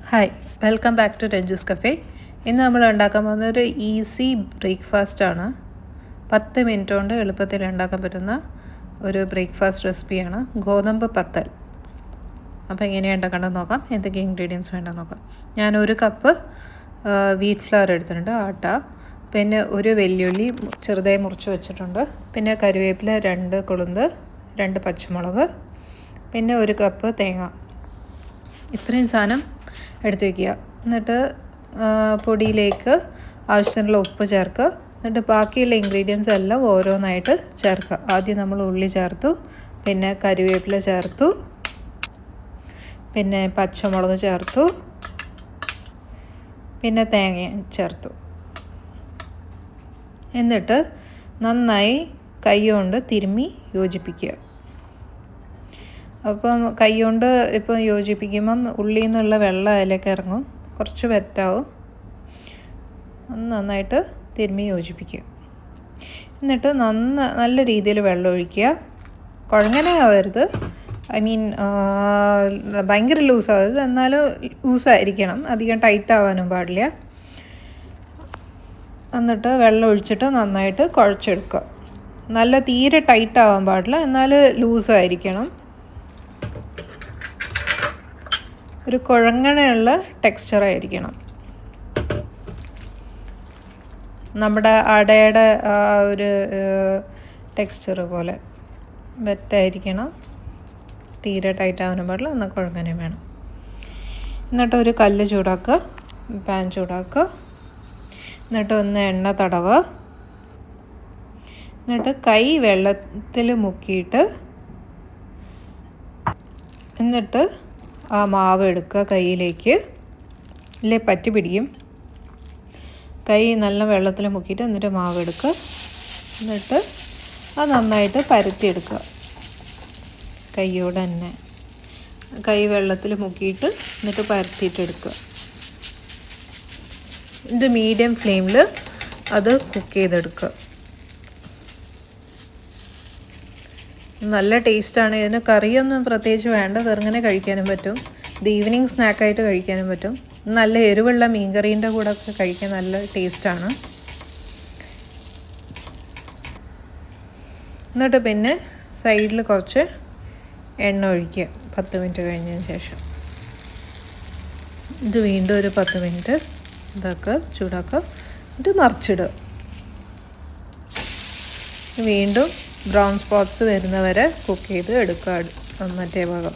Hi, welcome back to Ranju's cafe. ഇന്ന് നമ്മൾ ഉണ്ടാക്കാൻ പോകുന്ന ഒരു ഈസി ബ്രേക്ക്ഫാസ്റ്റാണ്. 10 മിനിറ്റ് കൊണ്ട് എളുപ്പത്തിൽ ഉണ്ടാക്കാൻ പറ്റുന്ന ഒരു ബ്രേക്ക്ഫാസ്റ്റ് റെസിപ്പിയാണ് ഗോതമ്പ് പത്തൽ. അപ്പോൾ എങ്ങനെയാണ് ഉണ്ടാക്കേണ്ടത് നോക്കാം. എന്തൊക്കെ ഇൻഗ്രീഡിയൻസ് വേണ്ടെന്ന് നോക്കാം. ഞാൻ 1 കപ്പ് വീറ്റ് ഫ്ലവർ എടുത്തിട്ടുണ്ട്, ആട്ട. പിന്നെ ഒരു വെല്ലുള്ളി ചെറുതായി മുറിച്ച് വെച്ചിട്ടുണ്ട്. പിന്നെ കറിവേപ്പില 2 കൊളുന്ത്, 2 പച്ചമുളക്, പിന്നെ 1 കപ്പ് തേങ്ങ. ഇത്രയും സാധനം എടുത്ത് വയ്ക്കുക. എന്നിട്ട് പൊടിയിലേക്ക് ആവശ്യത്തിനുള്ള ഉപ്പ് ചേർക്കുക. എന്നിട്ട് ബാക്കിയുള്ള ഇൻഗ്രീഡിയൻസ് എല്ലാം ഓരോന്നായിട്ട് ചേർക്കുക. ആദ്യം നമ്മൾ ഉള്ളി ചേർത്തു, പിന്നെ കറിവേപ്പില ചേർത്തു, പിന്നെ പച്ചമുളക് ചേർത്തു, പിന്നെ തേങ്ങ ചേർത്തു. എന്നിട്ട് നന്നായി കൈ കൊണ്ട് തിരുമ്മി യോജിപ്പിക്കുക. അപ്പം കൈ കൊണ്ട് ഇപ്പം യോജിപ്പിക്കുമ്പം ഉള്ളിൽ നിന്നുള്ള വെള്ളം അതിലേക്ക് ഇറങ്ങും, കുറച്ച് വെറ്റാവും. നന്നായിട്ട് തിരുമ്മി യോജിപ്പിക്കുക. എന്നിട്ട് നല്ല രീതിയിൽ വെള്ളം ഒഴിക്കുക. കുഴങ്ങനെ ആവരുത്, ഭയങ്കര ലൂസാവരുത്, എന്നാലും ലൂസായിരിക്കണം, അധികം ടൈറ്റ് ആവാനും പാടില്ല. എന്നിട്ട് വെള്ളം ഒഴിച്ചിട്ട് നന്നായിട്ട് കുഴച്ചെടുക്കുക. നല്ല തീരെ ടൈറ്റ് ആവാൻ പാടില്ല, എന്നാൽ ലൂസായിരിക്കണം. ഒരു കുഴങ്ങനെയുള്ള ടെക്സ്ചറായിരിക്കണം. നമ്മുടെ അടയുടെ ആ ഒരു ടെക്സ്ചർ പോലെ വെറ്റായിരിക്കണം, തീരെ ടൈറ്റ് ആവാനും പാടില്ല, എന്നാൽ കുഴങ്ങനെ വേണം. എന്നിട്ട് ഒരു കല്ല് ചൂടാക്കുക, പാൻ ചൂടാക്കുക. എന്നിട്ട് ഒന്ന് എണ്ണ തടവുക. എന്നിട്ട് കൈ വെള്ളത്തിൽ മുക്കിയിട്ട് എന്നിട്ട് ആ മാവ് എടുക്കുക കയ്യിലേക്ക്, ഇല്ലേ പറ്റി പിടിക്കും. കൈ നല്ല വെള്ളത്തിൽ മുക്കിയിട്ട് എന്നിട്ട് മാവ് എടുക്കുക. എന്നിട്ട് അത് നന്നായിട്ട് പരത്തിയെടുക്കുക. കൈയോടെ തന്നെ കൈ വെള്ളത്തിൽ മുക്കിയിട്ട് എന്നിട്ട് പരത്തിയിട്ടെടുക്കുക. ഇത് മീഡിയം ഫ്ലെയിമിൽ അത് കുക്ക് ചെയ്തെടുക്കുക. നല്ല ടേസ്റ്റാണ്. ഇതിന് കറിയൊന്നും പ്രത്യേകിച്ച് വേണ്ട, വെറുങ്ങനെ കഴിക്കാനും പറ്റും. ഇത് ഈവനിങ് സ്നാക്കായിട്ട് കഴിക്കാനും പറ്റും. നല്ല എരിവുള്ള മീൻകറീൻ്റെ കൂടെ ഒക്കെ കഴിക്കാൻ നല്ല ടേസ്റ്റാണ്. എന്നിട്ട് പിന്നെ സൈഡിൽ കുറച്ച് എണ്ണ ഒഴിക്കുക 10 മിനിറ്റ് കഴിഞ്ഞതിന് ശേഷം. ഇത് വീണ്ടും ഒരു 10 മിനിറ്റ് ഇതാക്കുക, ചൂടാക്കുക. ഇത് മറിച്ചിടുക. വീണ്ടും ബ്രൗൺ സ്പോട്ട്സ് വരുന്നവരെ കുക്ക് ചെയ്ത് എടുക്കുക മറ്റേ ഭാഗം.